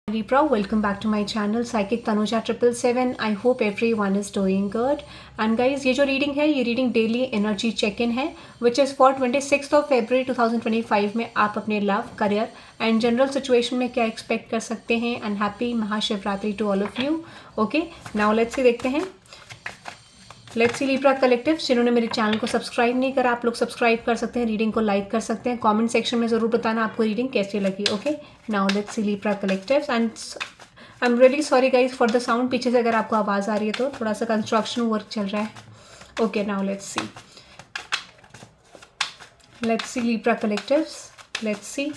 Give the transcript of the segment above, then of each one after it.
Libra, welcome back to my channel Psychic Tanuja 777. I hope everyone is doing good. And guys, ये जो reading है ये reading daily energy check in है which is for 26 फरवरी 2025 में आप अपने love career and general situation में क्या एक्सपेक्ट कर सकते हैं. And happy Mahashivratri to all of you. Okay, now let's see देखते हैं. लेट्स सी लिब्रा कलेक्टिव, जिन्होंने मेरे चैनल को सब्सक्राइब नहीं करा आप लोग सब्सक्राइब कर सकते हैं, रीडिंग को लाइक कर सकते हैं, कमेंट सेक्शन में ज़रूर बताना आपको रीडिंग कैसी लगी. Okay, now let's C Libra collective. And I am really sorry guys for the sound. पीछे से अगर आपको आवाज़ आ रही है तो थोड़ा सा कंस्ट्रक्शन वर्क चल रहा है. Okay, now let's C Libra collective. Let's see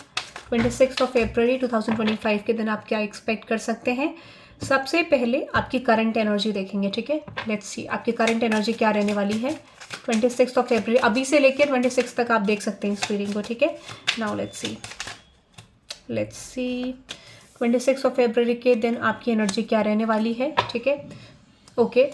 26 फरवरी 2025 के दिन आप क्या एक्सपेक्ट कर सकते हैं. सबसे पहले आपकी करंट एनर्जी देखेंगे. ठीक है, लेट्स सी आपकी करंट एनर्जी क्या रहने वाली है 26 फरवरी. अभी से लेकर 26 तक आप देख सकते हैं इस रीडिंग को. ठीक है, नाउ लेट्स सी 26 फरवरी के दिन आपकी एनर्जी क्या रहने वाली है. ठीक है, okay.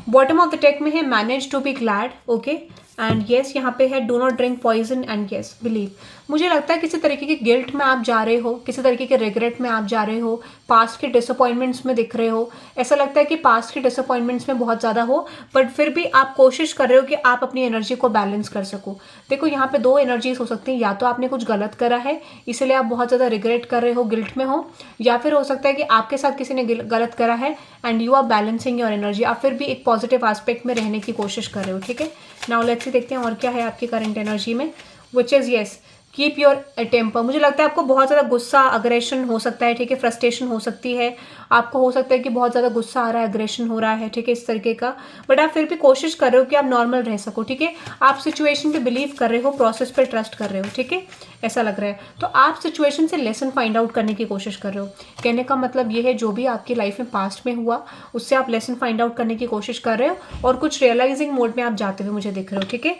Bottom of the deck में है manage to be glad. Okay, and yes यहाँ पे है do not drink poison and yes believe. मुझे लगता है किसी तरीके के गिल्ट में आप जा रहे हो, किसी तरीके के रिग्रेट में आप जा रहे हो, पास्ट के डिसअपॉइंटमेंट्स में दिख रहे हो. ऐसा लगता है कि पास्ट के डिसअपॉइंटमेंट्स में बहुत ज़्यादा हो, बट फिर भी आप कोशिश कर रहे हो कि आप अपनी एनर्जी को बैलेंस कर सको. देखो यहाँ पे दो एनर्जीज हो सकती हैं. या तो आपने कुछ गलत करा है इसलिए आप बहुत ज़्यादा रिग्रेट कर रहे हो, गिल्ट में हो, या फिर हो सकता है कि आपके साथ किसी ने गलत करा है and you are balancing your energy. आप फिर भी एक पॉजिटिव एस्पेक्ट में रहने की कोशिश कर रहे हो. ठीक है, नाउ लेट्स सी देखते हैं और क्या है आपकी करंट एनर्जी में. Which is yes keep your temper. मुझे लगता है आपको बहुत ज़्यादा गुस्सा अग्रेशन हो सकता है. ठीक है, फ्रस्ट्रेशन हो सकती है, आपको हो सकता है कि बहुत ज़्यादा गुस्सा आ रहा है, अग्रेशन हो रहा है. ठीक है, इस तरीके का, बट आप फिर भी कोशिश कर रहे हो कि आप नॉर्मल रह सको. ठीक है, आप सिचुएशन पे बिलीव कर रहे हो, प्रोसेस पे ट्रस्ट कर रहे हो. ठीक है, ऐसा लग रहा है. तो आप सिचुएशन से लेसन फाइंड आउट करने की कोशिश कर रहे हो. कहने का मतलब ये है जो भी आपकी लाइफ में पास्ट में हुआ उससे आप लेसन फाइंड आउट करने की कोशिश कर रहे हो और कुछ रियलाइजिंग मोड में आप जाते हुए मुझे दिख रहे हो. ठीक है,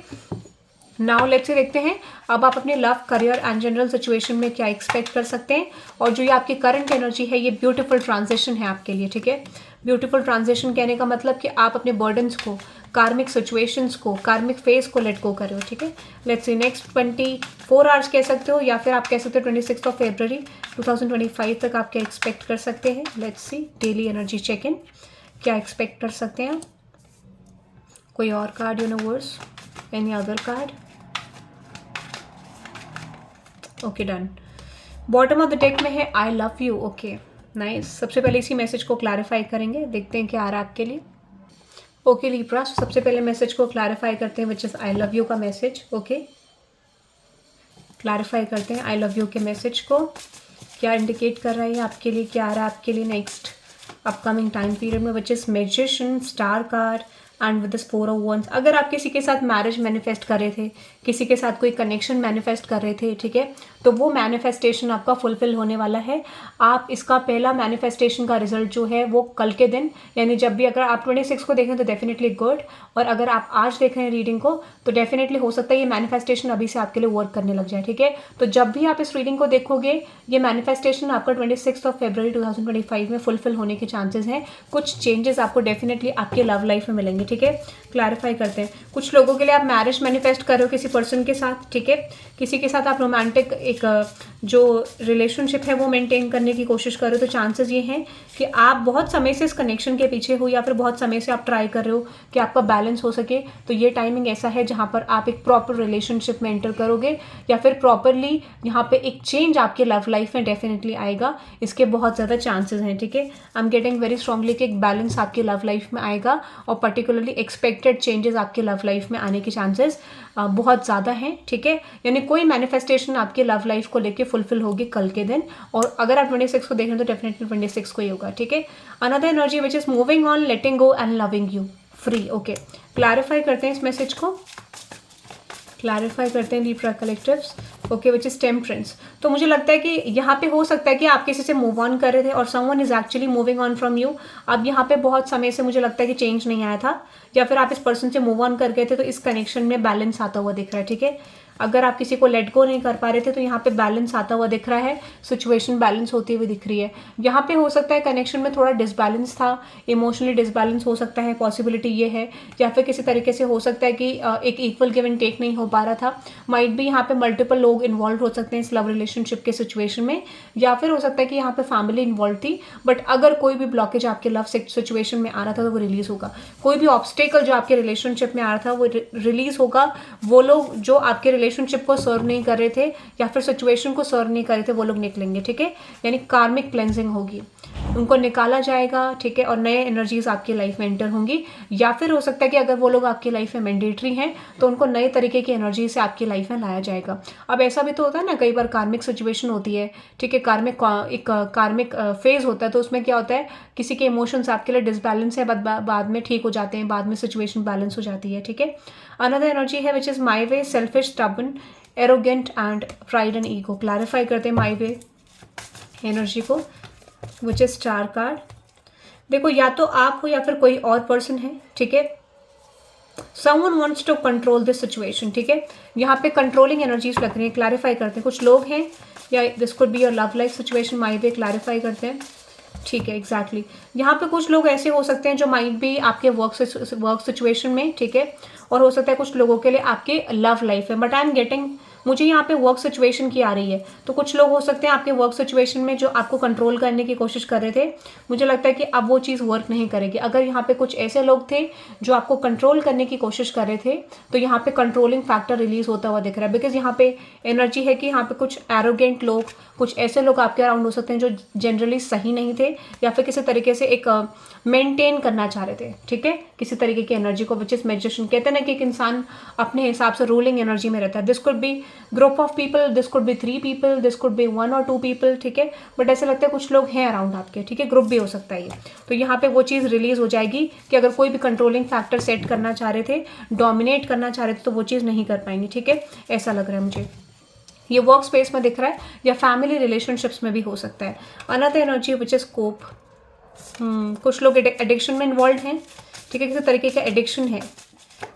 नाउ लेट्स से देखते हैं अब आप अपने love career and general situation में क्या एक्सपेक्ट कर सकते हैं. और जो ये आपकी करंट एनर्जी है ये ब्यूटीफुल ट्रांजिशन है आपके लिए. ठीक है, ब्यूटीफुल ट्रांजिशन कहने का मतलब कि आप अपने बर्डन्स को, कार्मिक सिचुएशंस को, कार्मिक फेस को लेट गो करो. ठीक है, लेट्स सी नेक्स्ट 24 आवर्स कह सकते हो या फिर आप कह सकते हो 26 फरवरी 2025 तक आप क्या एक्सपेक्ट कर सकते हैं. Let's see daily energy check in, क्या एक्सपेक्ट कर सकते हैं. कोई और card universe, any other card. Okay, done. Bottom of the deck में है I love you. Okay, nice. सबसे पहले इसी मैसेज को क्लैरिफाई करेंगे, देखते हैं क्या आ रहा है आपके लिए. ओके लिब्रा, सबसे पहले मैसेज को क्लैरिफाई करते हैं which is I love you का मैसेज. ओके, क्लैरिफाई करते हैं आई लव यू के मैसेज को. क्या इंडिकेट कर रहा है ये आपके लिए, क्या आ रहा है आपके लिए नेक्स्ट अपकमिंग टाइम पीरियड में. Which is magician, star card and with this 4 of wands. अगर आप किसी के साथ मैरिज मैनिफेस्ट कर रहे थे, किसी के साथ कोई कनेक्शन मैनिफेस्ट कर रहे थे, ठीक है, तो वो मैनिफेस्टेशन आपका फुलफिल होने वाला है. आप इसका पहला मैनिफेस्टेशन का रिजल्ट जो है वो कल के दिन, यानी जब भी अगर आप 26 को देखें तो डेफिनेटली गुड, और अगर आप आज देख रहे हैं रीडिंग को तो डेफिनेटली हो सकता है ये मैनिफेस्टेशन अभी से आपके लिए वर्क करने लग जाए. ठीक है, तो जब भी आप इस रीडिंग को देखोगे ये मैनिफेस्टेशन आपका 26 फरवरी 2025 में फुलफिल होने के चांसेस हैं. कुछ चेंजेस आपको डेफिनेटली आपके लव लाइफ में मिलेंगे. ठीक है, क्लैरिफाई करते हैं. कुछ लोगों के लिए आप मैरिज मैनिफेस्ट कर रहे हो किसी पर्सन के साथ. ठीक है, किसी के साथ आप रोमांटिक एक जो रिलेशनशिप है वो मेंटेन करने की कोशिश कर रहे हो. तो चांसेस ये हैं कि आप बहुत समय से इस कनेक्शन के पीछे हो या फिर बहुत समय से आप ट्राई कर रहे हो कि आपका बैलेंस हो सके. तो ये टाइमिंग ऐसा है जहाँ पर आप एक प्रॉपर रिलेशनशिप में एंटर करोगे या फिर प्रॉपरली यहाँ पे एक चेंज आपके लव लाइफ में डेफिनेटली आएगा. इसके बहुत ज़्यादा चांसेस हैं. ठीक है, I am getting very strongly कि एक बैलेंस आपके लव लाइफ में आएगा और पर्टिकुलरली एक्सपेक्टेड चेंजेस आपके लव लाइफ में आने के चांसेस बहुत ज़्यादा हैं. ठीक है, यानी कोई मैनिफेस्टेशन आपके लव लाइफ को लेके फुलफिल होगी कल के दिन, और अगर आप 26 को देख रहे हैं तो डेफिनेटली 26 को ही होगा. ठीक है, another energy which is moving on, letting go and loving you free. Okay, clarify करते हैं इस मैसेज को, क्लैरिफाई करते हैं Libra collectives. Okay, which is temperance. तो मुझे लगता है कि यहाँ पे हो सकता है कि आप किसी से मूव ऑन कर रहे थे और someone is actually moving on from you. अब यहाँ पे बहुत समय से मुझे लगता है कि चेंज नहीं आया था, या फिर आप इस पर्सन से मूव ऑन कर गए थे, तो इस कनेक्शन में बैलेंस आता हुआ दिख रहा है. ठीक है, अगर आप किसी को लेट गो नहीं कर पा रहे थे तो यहाँ पे बैलेंस आता हुआ दिख रहा है, सिचुएशन बैलेंस होती हुई दिख रही है। यहाँ पे हो सकता है कनेक्शन में थोड़ा डिसबैलेंस था, इमोशनली डिसबैलेंस हो सकता है, पॉसिबिलिटी ये है। या फिर किसी तरीके से हो सकता है कि एक इक्वल गिव एंड टेक नहीं हो पा रहा था। माइट भी यहाँ पे मल्टीपल लोग इन्वॉल्व हो सकते हैं इस लव रिलेशनशिप के सिचुएशन में, या फिर हो सकता है कि यहाँ पे फैमिली इन्वॉल्व थी। बट अगर कोई भी ब्लॉकेज आपके लव सिचुएशन में आ रहा था तो वो रिलीज होगा। कोई भी ऑब्स्टेकल जो आपके रिलेशनशिप में आ रहा था वो रिलीज होगा। वो लोग जो आपके रिलेशनशिप को सर्व नहीं कर रहे थे या फिर सिचुएशन को सर्व नहीं कर रहे थे वो लोग निकलेंगे, ठीक है। यानी कार्मिक क्लेंजिंग होगी, उनको निकाला जाएगा, ठीक है। और नए एनर्जीज आपकी लाइफ में एंटर होंगी। या फिर हो सकता है कि अगर वो लोग आपकी लाइफ में मैंडेटरी हैं तो उनको नए तरीके की एनर्जी से आपकी लाइफ में लाया जाएगा। अब ऐसा भी तो होता है ना, कई बार कार्मिक सिचुएशन होती है, ठीक है, कार्मिक फेज होता है, तो उसमें क्या होता है, किसी के इमोशंस आपके लिए डिसबैलेंस है, बाद में ठीक हो जाते हैं, बाद में सिचुएशन बैलेंस हो जाती है, ठीक है। अनदर एनर्जी है which is my way, selfish, stubborn, arrogant and pride and ego. Clarify करते हैं माई वे एनर्जी को, विच इज स्टार कार्ड। देखो, या तो आप हो या फिर कोई और पर्सन है, ठीक है। Someone wants to control this situation, ठीक है। यहाँ पे कंट्रोलिंग एनर्जीज लग रही है। क्लैरिफाई करते हैं, कुछ लोग हैं या this could be your love life situation. My way clarify करते हैं, ठीक है, एग्जैक्टली। यहाँ पे कुछ लोग ऐसे हो सकते हैं जो माइट भी आपके वर्क सिचुएशन में, ठीक है, और हो सकता है कुछ लोगों के लिए आपके लव लाइफ है। बट आई एम गेटिंग, मुझे यहाँ पे वर्क सिचुएशन की आ रही है, तो कुछ लोग हो सकते हैं आपके वर्क सिचुएशन में जो आपको कंट्रोल करने की कोशिश कर रहे थे। मुझे लगता है कि अब वो चीज़ वर्क नहीं करेगी। अगर यहाँ पे कुछ ऐसे लोग थे जो आपको कंट्रोल करने की कोशिश कर रहे थे तो यहाँ पे कंट्रोलिंग फैक्टर रिलीज होता हुआ दिख रहा है। बिकॉज यहाँ पे एनर्जी है कि यहाँ पे कुछ एरोगेंट लोग, कुछ ऐसे लोग आपके अराउंड हो सकते हैं जो जनरली सही नहीं थे या फिर किसी तरीके से एक मेंटेन करना चाह रहे थे, ठीक है, किसी तरीके की एनर्जी को, विच इज मेडिटेशन। कहते हैं ना कि एक इंसान अपने हिसाब से रूलिंग एनर्जी में रहता है। This could be group of people, this could be 3 people, this could be 1 or 2 people, ठीक है। बट ऐसा लगता है कुछ लोग हैं अराउंड आपके, ठीक है, ग्रुप भी हो सकता है ये। तो यहाँ पे वो चीज़ रिलीज हो जाएगी कि अगर कोई भी कंट्रोलिंग फैक्टर सेट करना चाह रहे थे, डोमिनेट करना चाह रहे थे, तो वो चीज़ नहीं कर पाएंगे, ठीक है। ऐसा लग रहा है मुझे, ये वर्क स्पेस में दिख रहा है या फैमिली रिलेशनशिप्स में भी हो सकता है। Another energy which is scope, कुछ लोग एडिक्शन में इन्वॉल्व हैं, ठीक है, किसी तरीके का एडिक्शन है।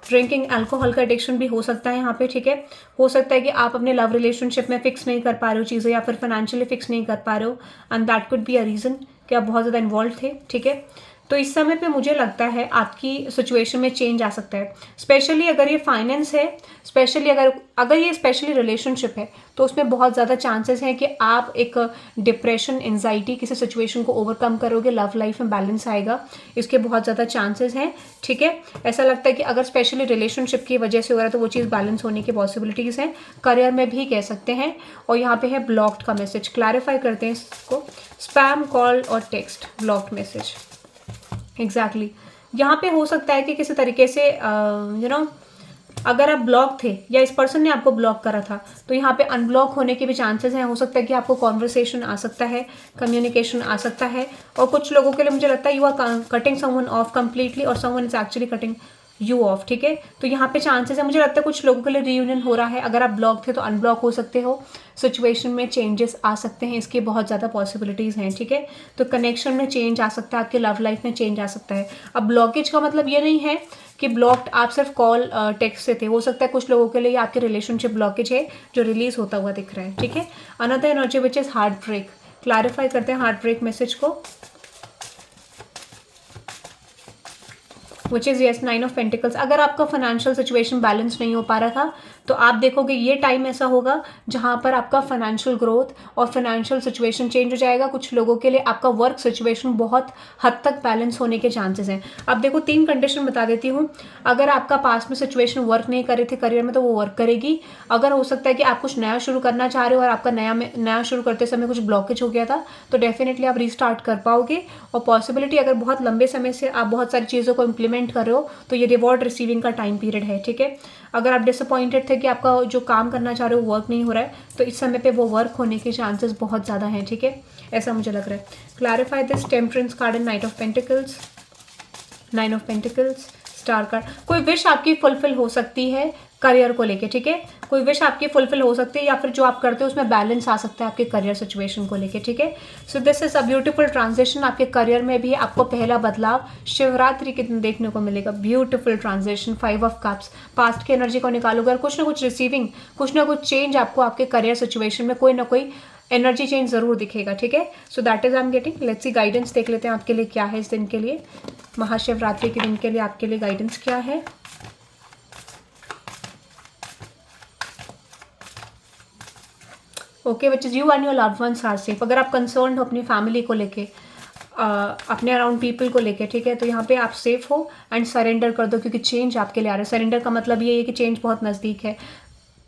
ड्रिंकिंग, अल्कोहल का एडिक्शन भी हो सकता है यहाँ पे, ठीक है। हो सकता है कि आप अपने लव रिलेशनशिप में फिक्स नहीं कर पा रहे हो चीज़ें, या फिर फाइनेंशियली फिक्स नहीं कर पा रहे हो, and that could be a reason कि आप बहुत ज़्यादा इन्वॉल्व थे, ठीक है। तो इस समय पे मुझे लगता है आपकी सिचुएशन में चेंज आ सकता है, स्पेशली अगर ये फाइनेंस है, स्पेशली अगर ये स्पेशली रिलेशनशिप है तो उसमें बहुत ज़्यादा चांसेस हैं कि आप एक डिप्रेशन, एंजाइटी, किसी सिचुएशन को ओवरकम करोगे, लव लाइफ में बैलेंस आएगा, इसके बहुत ज़्यादा चांसेस हैं, ठीक है। ऐसा लगता है कि अगर स्पेशली रिलेशनशिप की वजह से हो रहा है तो वो चीज़ बैलेंस होने की पॉसिबिलिटीज़ हैं। करियर में भी कह सकते हैं। और यहाँ पे है ब्लॉक्ड का मैसेज। क्लैरिफाई करते हैं इसको, स्पैम कॉल और टेक्स्ट, ब्लॉक्ड मैसेज, एग्जैक्टली। यहाँ पे हो सकता है कि किसी तरीके से अगर आप ब्लॉक थे या इस पर्सन ने आपको ब्लॉक करा था तो यहाँ पे अनब्लॉक होने के भी चांसेस हैं। हो सकता है कि आपको कॉन्वर्सेशन आ सकता है, कम्युनिकेशन आ सकता है। और कुछ लोगों के लिए मुझे लगता है you are cutting someone off completely और someone is actually cutting you off, ठीक है। तो यहाँ पे चांसेस है, मुझे लगता है कुछ लोगों के लिए रीयूनियन हो रहा है। अगर आप ब्लॉक थे तो अनब्लॉक हो सकते हो, सिचुएशन में चेंजेस आ सकते हैं, इसकी बहुत ज़्यादा पॉसिबिलिटीज़ हैं, ठीक है। तो कनेक्शन में चेंज आ सकता है, आपके लव लाइफ में चेंज आ सकता है। अब ब्लॉकेज का मतलब ये नहीं है कि ब्लॉक्ड आप सिर्फ कॉल टेक्स्ट से थे। हो सकता है कुछ लोगों के लिए आपके रिलेशनशिप ब्लॉकेज है जो रिलीज होता हुआ दिख रहा है, ठीक है। Another energy which is heartbreak. Clarify करते हैं हार्ट ब्रेक मैसेज को, which is yes 9 of pentacles. अगर आपका फाइनेंशियल सिचुएशन बैलेंस नहीं हो पा रहा था तो आप देखोगे ये टाइम ऐसा होगा जहाँ पर आपका फाइनेंशियल ग्रोथ और फाइनेंशियल सिचुएशन चेंज हो जाएगा। कुछ लोगों के लिए आपका वर्क सिचुएशन बहुत हद तक बैलेंस होने के चांसेस हैं। अब देखो 3 कंडीशन बता देती हूँ। अगर आपका पास में सिचुएशन वर्क नहीं कर रहे थे करियर में तो वो वर्क करेगी। अगर हो सकता है कि आप कुछ नया शुरू करना चाह रहे हो और आपका नया शुरू करते समय कुछ ब्लॉकेज हो गया था तो डेफिनेटली आप रीस्टार्ट कर पाओगे। और पॉसिबिलिटी अगर बहुत लंबे समय से आप बहुत सारी चीज़ों को इम्प्लीमेंट कर रहे हो तो ये रिवॉर्ड रिसीविंग का टाइम पीरियड है, ठीक है। अगर आप डिसअपॉइंटेड थे कि आपका जो काम करना चाह रहे हो वर्क नहीं हो रहा है तो इस समय पे वो वर्क होने के चांसेस बहुत ज़्यादा हैं, ठीक है, ऐसा मुझे लग रहा है। Clarify this, temperance card and night of pentacles, 9 of pentacles, star card. कोई विश आपकी फुलफिल हो सकती है करियर को लेके, ठीक है। कोई विश आपकी फुलफिल हो सकती है या फिर जो आप करते हो उसमें बैलेंस आ सकता है आपके करियर सिचुएशन को लेके, ठीक है। So this is a beautiful transition आपके करियर में भी आपको पहला बदलाव शिवरात्रि के दिन देखने को मिलेगा। Beautiful transition, 5 of cups, past की एनर्जी को निकालोगे, कुछ ना कुछ रिसीविंग, कुछ ना कुछ चेंज आपको आपके करियर सिचुएशन में कोई ना कोई एनर्जी चेंज जरूर दिखेगा, ठीक है। So that is I am getting. Let's see guidance देख लेते हैं आपके लिए क्या है इस दिन के लिए, महाशिवरात्रि के दिन के लिए आपके लिए गाइडेंस क्या है। Okay, which is you and your loved ones are safe. अगर आप कंसर्न हो अपनी फैमिली को लेके, अपने अराउंड पीपल को लेके, ठीक है, तो यहाँ पे आप सेफ हो एंड सरेंडर कर दो क्योंकि चेंज आपके लिए आ रहा है। सरेंडर का मतलब ये है कि चेंज बहुत नज़दीक है।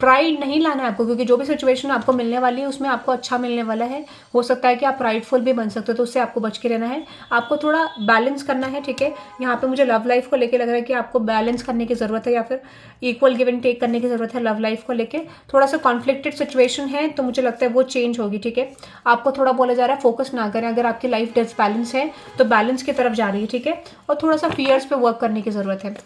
प्राइड नहीं लाना है आपको क्योंकि जो भी सिचुएशन आपको मिलने वाली है उसमें आपको अच्छा मिलने वाला है। हो सकता है कि आप प्राइडफुल भी बन सकते हो, तो उससे आपको बच के रहना है। आपको थोड़ा बैलेंस करना है, ठीक है। यहाँ पे मुझे लव लाइफ को लेके लग रहा है कि आपको बैलेंस करने की ज़रूरत है या फिर इक्वल गिव एंड टेक करने की ज़रूरत है। लव लाइफ को लेके थोड़ा सा कॉन्फ्लिक्टेड सिचुएशन है, तो मुझे लगता है वो चेंज होगी, ठीक है। आपको थोड़ा बोला जा रहा है फोकस ना करें। अगर आपकी लाइफ डिसबैलेंस है तो बैलेंस की तरफ जा रही है, ठीक है। और थोड़ा सा फियर्स पे वर्क करने की ज़रूरत है,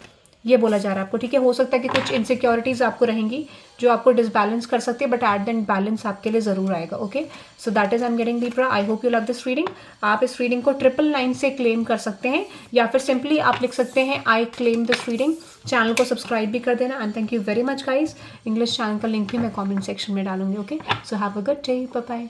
ये बोला जा रहा है आपको, ठीक है। हो सकता है कि कुछ इनसिक्योरिटीज़ आपको रहेंगी जो आपको डिसबैलेंस कर सकती है, but at the end balance आपके लिए ज़रूर आएगा। Okay, so that is I am getting Libra. I hope you love this reading. आप इस रीडिंग को 999 से क्लेम कर सकते हैं या फिर सिंपली आप लिख सकते हैं I claim this reading. Channel को सब्सक्राइब भी कर देना and thank you very much guys. English channel का लिंक भी मैं कॉमेंट सेक्शन में डालूंगी। Okay, so have a good day, bye bye.